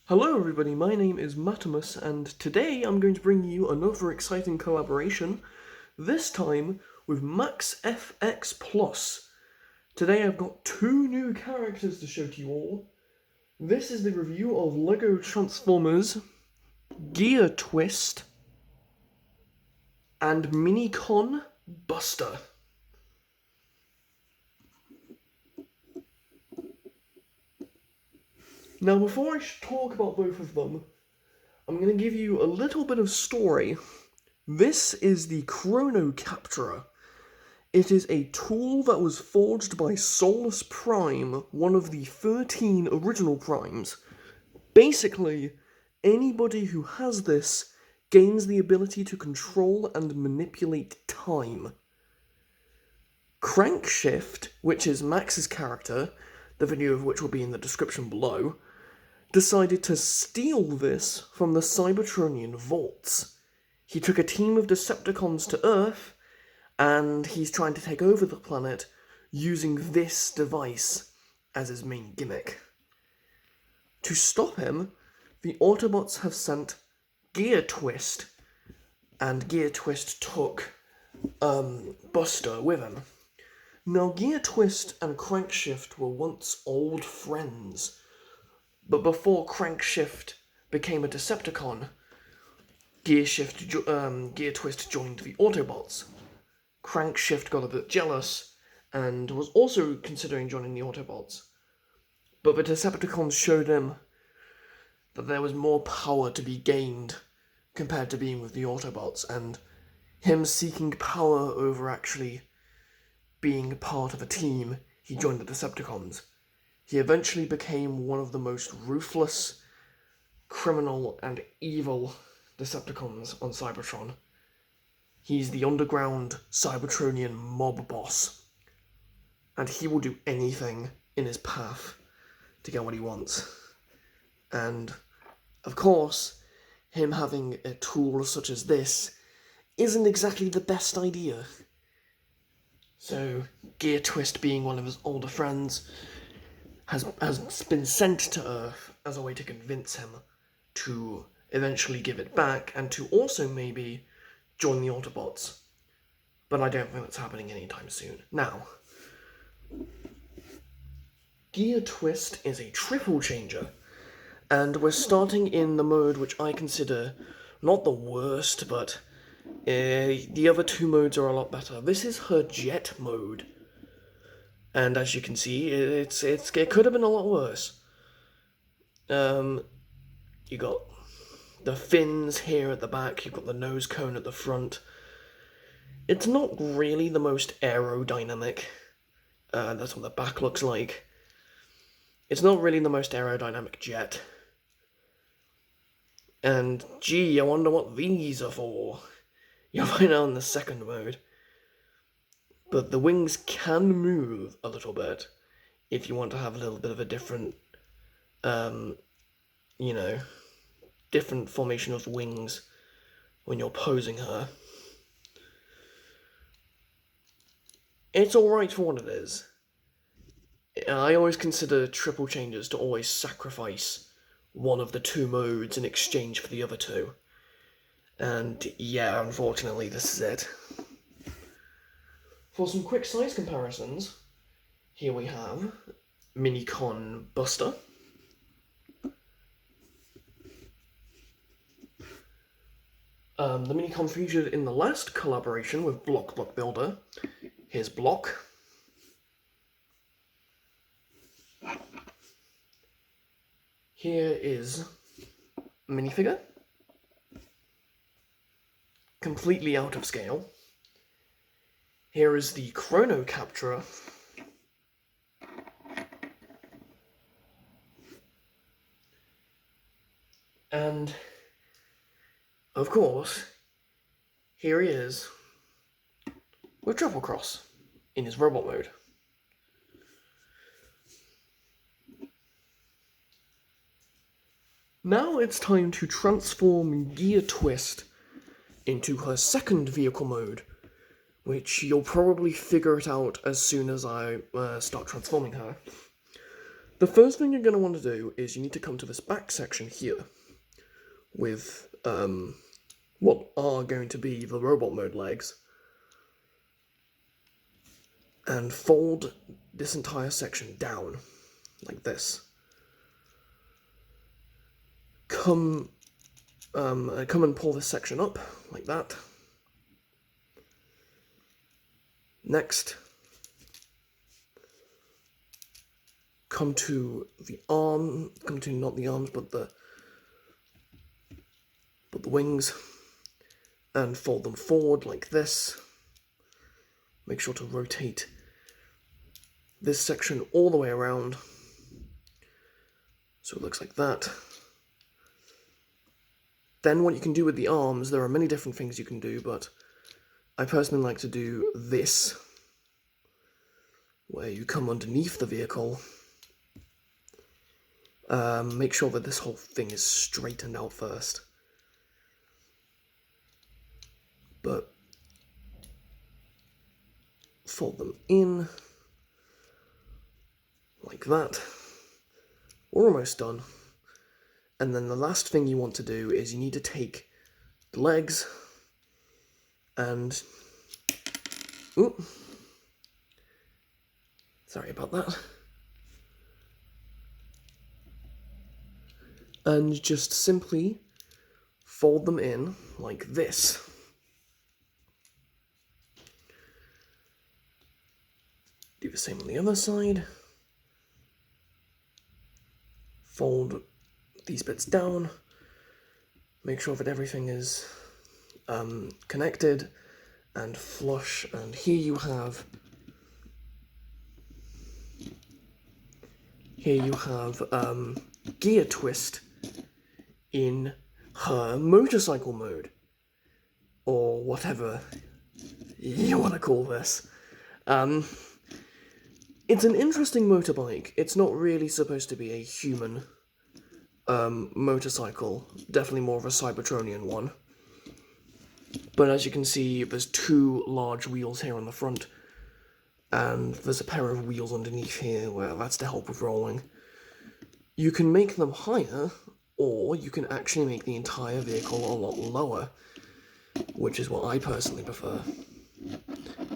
Hello everybody, my name is Matamus, and today I'm going to bring you another exciting collaboration, this time with Max FX Plus. Today I've got two new characters to show to you all. This is the review of LEGO Transformers, GearTwist, and Minicon Buster. Now before I talk about both of them, I'm going to give you a little bit of story. This is the Chrono Capturer. It is a tool that was forged by Solus Prime, one of the 13 original Primes. Basically, anybody who has this gains the ability to control and manipulate time. Crankshift, which is Max's character, the video of which will be in the description below, decided to steal this from the Cybertronian vaults. He took a team of Decepticons to Earth, and he's trying to take over the planet using this device as his main gimmick. To stop him, the Autobots have sent GearTwist, and GearTwist took Buster with him. Now, GearTwist and Crankshift were once old friends, but before Crankshift became a Decepticon, GearTwist joined the Autobots. Crankshift got a bit jealous and was also considering joining the Autobots. But the Decepticons showed him that there was more power to be gained compared to being with the Autobots, and him seeking power over actually being part of a team, he joined the Decepticons. He eventually became one of the most ruthless, criminal, and evil Decepticons on Cybertron. He's the underground Cybertronian mob boss, and he will do anything in his path to get what he wants. And, of course, him having a tool such as this isn't exactly the best idea. So, GearTwist, being one of his older friends, has been sent to Earth as a way to convince him to eventually give it back, and to also maybe join the Autobots. But I don't think that's happening anytime soon. Now, GearTwist is a triple changer, and we're starting in the mode which I consider not the worst, but the other two modes are a lot better. This is her jet mode, and as you can see, it could have been a lot worse. You got the fins here at the back, you've got the nose cone at the front. It's not really the most aerodynamic. That's what the back looks like. It's not really the most aerodynamic jet. And gee, I wonder what these are for. You'll find out in the second mode. But the wings can move a little bit if you want to have a little bit of a different, different formation of wings when you're posing her. It's alright for what it is. I always consider triple changes to always sacrifice one of the two modes in exchange for the other two. And yeah, unfortunately, this is it. For some quick size comparisons, here we have Minicon Buster. The Minicon featured in the last collaboration with Block Builder. Here's Block. Here is Minifigure. Completely out of scale. Here is the Chrono Capturer. And, of course, here he is with Triple Cross in his robot mode. Now it's time to transform GearTwist into her second vehicle mode, which you'll probably figure it out as soon as I start transforming her. The first thing you're going to want to do is you need to come to this back section here with what are going to be the robot mode legs, and fold this entire section down like this. Come and pull this section up like that. Next, come to the arm, not the arms, but the wings, and fold them forward like this. Make sure to rotate this section all the way around, so it looks like that. Then what you can do with the arms, there are many different things you can do, but I personally like to do this, where you come underneath the vehicle. Make sure that this whole thing is straightened out first. But fold them in like that. We're almost done. And then the last thing you want to do is you need to take the legs and... Ooh. Sorry about that. And just simply fold them in like this. Do the same on the other side. Fold these bits down. Make sure that everything is connected and flush. And here you have GearTwist in her motorcycle mode, or whatever you want to call this. It's an interesting motorbike. It's not really supposed to be a human motorcycle, definitely more of a Cybertronian one. But as you can see, there's two large wheels here on the front, and there's a pair of wheels underneath here where that's to help with rolling. You can make them higher, or you can actually make the entire vehicle a lot lower, which is what I personally prefer.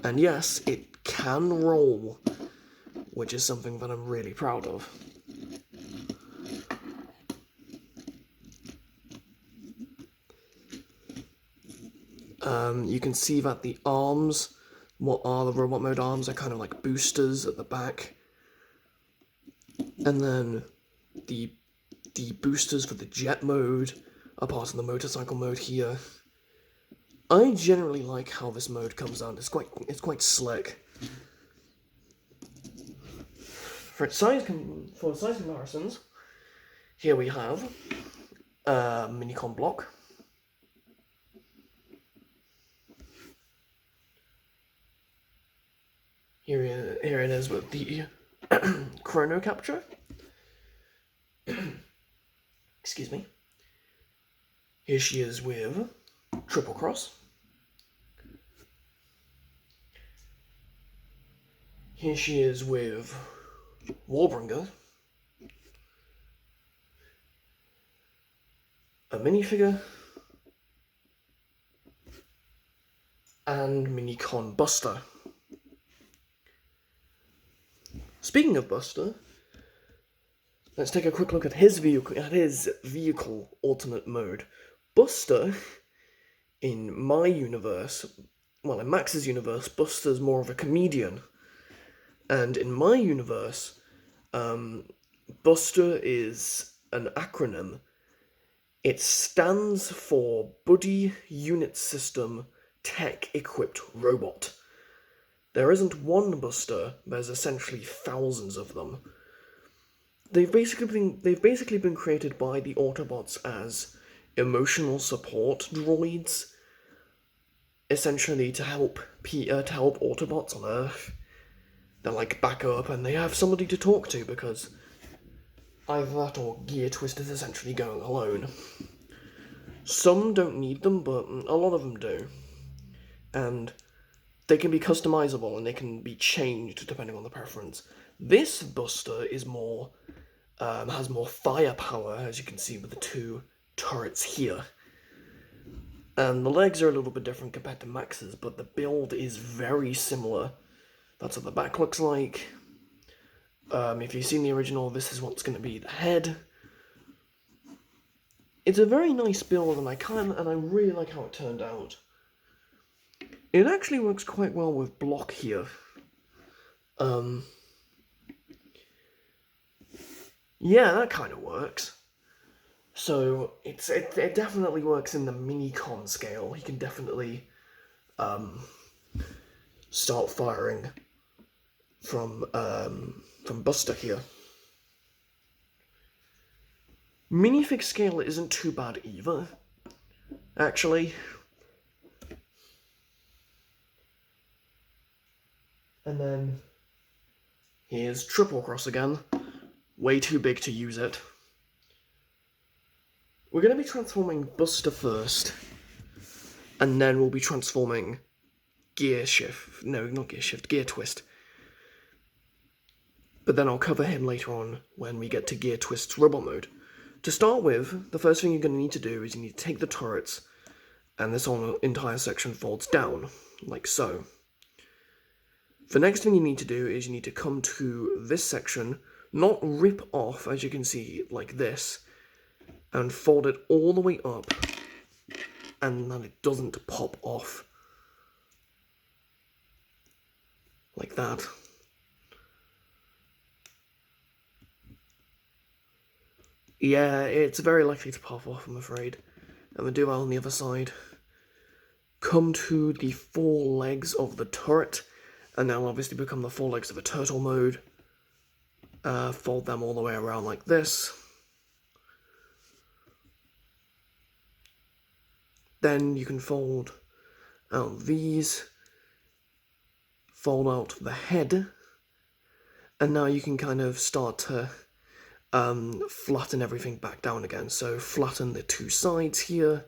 And yes, it can roll, which is something that I'm really proud of. You can see that the arms, what are the robot mode arms, are kind of like boosters at the back. And then the boosters for the jet mode are part of the motorcycle mode here. I generally like how this mode comes out. It's quite slick. For size comparisons, here we have a Minicon block. Here it is with the chrono capture. Excuse me. Here she is with Triple Cross. Here she is with Warbringer. A minifigure. And Minicon Buster. Speaking of Buster, let's take a quick look at his vehicle alternate mode. Buster, in my universe, well, in Max's universe, Buster's more of a comedian. And in my universe, Buster is an acronym. It stands for Buddy Unit System Tech Equipped Robot. There isn't one Buster, there's essentially thousands of them. They've basically been created by the Autobots as emotional support droids, essentially to help Autobots on Earth. They're like backup, and they have somebody to talk to because either that or GearTwist is essentially going alone. Some don't need them, but a lot of them do. And they can be customizable and they can be changed depending on the preference. This Buster is more, has more firepower, as you can see with the two turrets here. And the legs are a little bit different compared to Max's, but the build is very similar. That's what the back looks like. If you've seen the original, this is what's going to be the head. It's a very nice build, and I really like how it turned out. It actually works quite well with block here. Yeah, that kind of works. So it definitely works in the Minicon scale. You can definitely start firing from Buster here. Minifig scale isn't too bad either, actually. And then here's Triple Cross again. Way too big to use it. We're going to be transforming Buster first, and then we'll be transforming GearTwist. But then I'll cover him later on when we get to GearTwist's robot mode. To start with, the first thing you're going to need to do is you need to take the turrets, and this whole entire section folds down, like so. The next thing you need to do is you need to come to this section, not rip off, as you can see, like this, and fold it all the way up, and then it doesn't pop off. Like that. Yeah, it's very likely to pop off, I'm afraid. And then do that on the other side. Come to the four legs of the turret, and they'll obviously become the four legs of a turtle mode. Fold them all the way around like this. Then you can fold out these, fold out the head, and now you can kind of start to flatten everything back down again. So flatten the two sides here,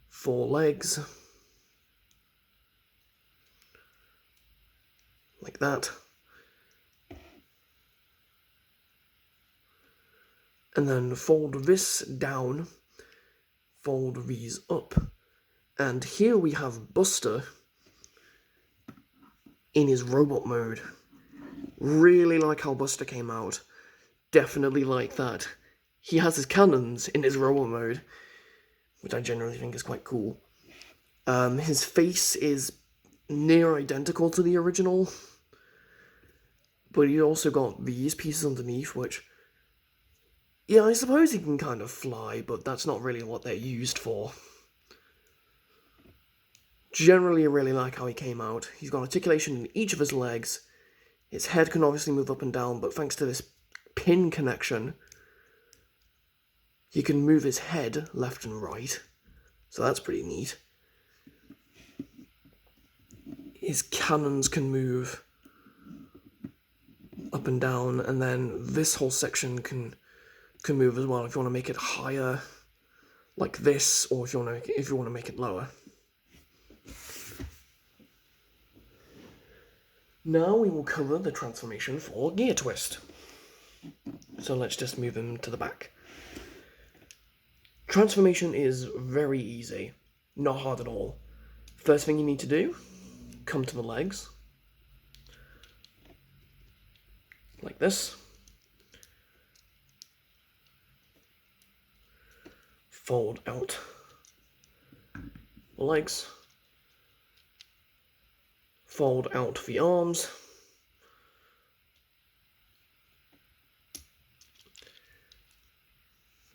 four legs, like that. And then fold this down, fold these up, and here we have Buster in his robot mode. Really like how Buster came out. Definitely like that. He has his cannons in his robot mode, which I generally think is quite cool. His face is near identical to the original, but he also got these pieces underneath, which, yeah, I suppose he can kind of fly, but that's not really what they're used for. Generally, I really like how he came out. He's got articulation in each of his legs. His head can obviously move up and down, but thanks to this pin connection, you can move his head left and right. So that's pretty neat. His cannons can move up and down, and then this whole section can move as well if you want to make it higher, like this, or if you want to make it lower. Now we will cover the transformation for GearTwist. So let's just move him to the back. Transformation is very easy, not hard at all. First thing you need to do, come to the legs, like this. Fold out the legs. Fold out the arms.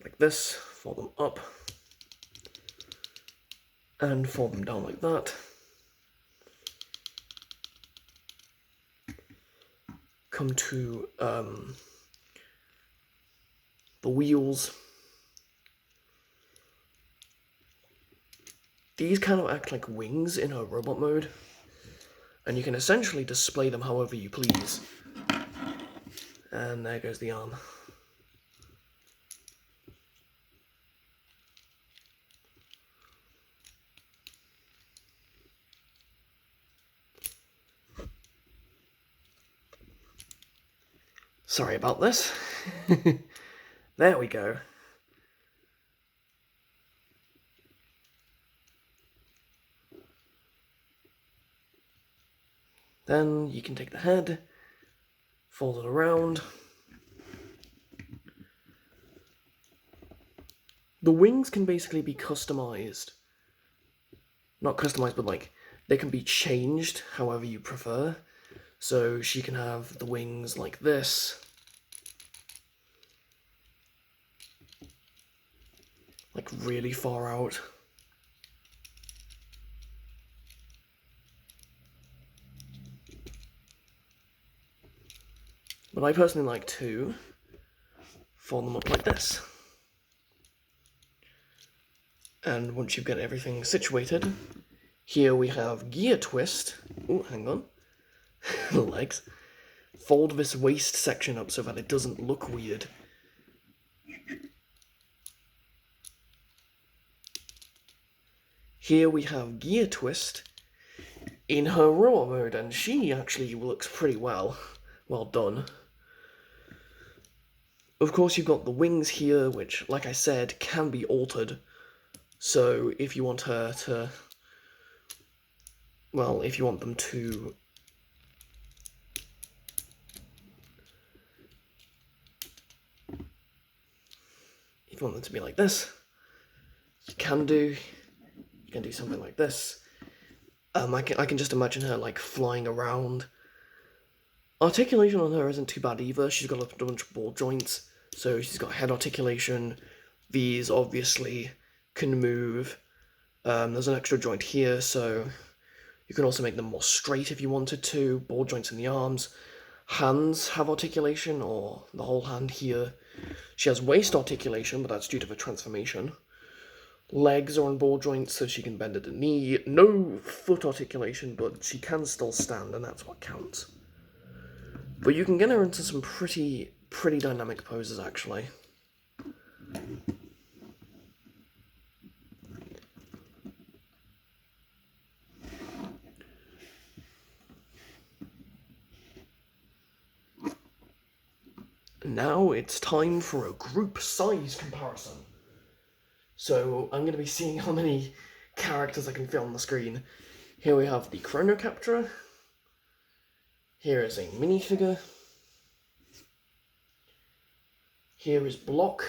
Like this, fold them up. And fold them down like that. Come to the wheels. These kind of act like wings in a robot mode, and you can essentially display them however you please. And there goes the arm. Sorry about this. There we go. Then you can take the head, fold it around. The wings can basically be customized. Not customized, but like, they can be changed however you prefer. So she can have the wings like this. Like really far out. But I personally like to fold them up like this. And once you've got everything situated, here we have GearTwist. Oh, hang on. The legs. Fold this waist section up so that it doesn't look weird. Here we have GearTwist in her robot mode, and she actually looks pretty well done. Of course, you've got the wings here, which, like I said, can be altered. So if you want her to, well, if you want them to be like this, you can do something like this. I can just imagine her like flying around. Articulation on her isn't too bad either. She's got a bunch of ball joints, so she's got head articulation. These obviously can move. There's an extra joint here, so you can also make them more straight if you wanted to. Ball joints in the arms. Hands have articulation, or the whole hand here. She has waist articulation, but that's due to the transformation. Legs are on ball joints, so she can bend at the knee. No foot articulation, but she can still stand, and that's what counts. But you can get her into some pretty dynamic poses, actually. Now it's time for a group size comparison. So I'm going to be seeing how many characters I can fit on the screen. Here we have the Chrono Capturer. Here is a minifigure. Here is Block.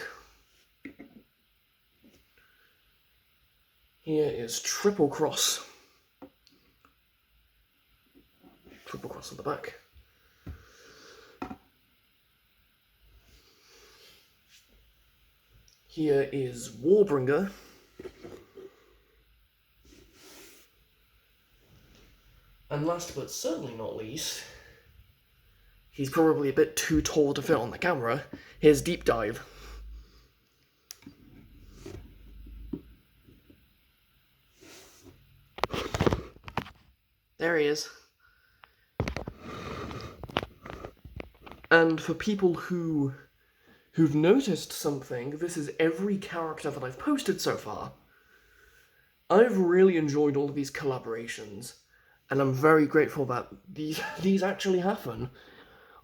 Here is Triple Cross. Triple Cross on the back. Here is Warbringer. And last but certainly not least, he's probably a bit too tall to fit on the camera, here's Deep Dive. There he is. And for people who've noticed something, this is every character that I've posted so far. I've really enjoyed all of these collaborations, and I'm very grateful that these actually happen.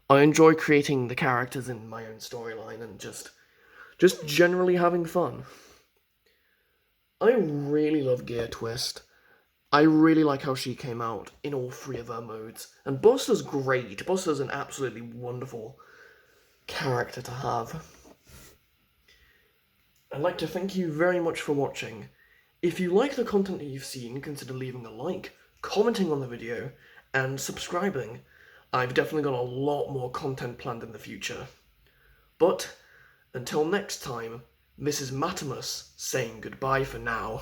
I enjoy creating the characters in my own storyline and just generally having fun. I really love GearTwist. I really like how she came out in all three of her modes. And Buster's great. Buster's an absolutely wonderful character to have. I'd like to thank you very much for watching. If you like the content that you've seen, consider leaving a like, commenting on the video, and subscribing. I've definitely got a lot more content planned in the future. But, until next time, this is Matimus saying goodbye for now.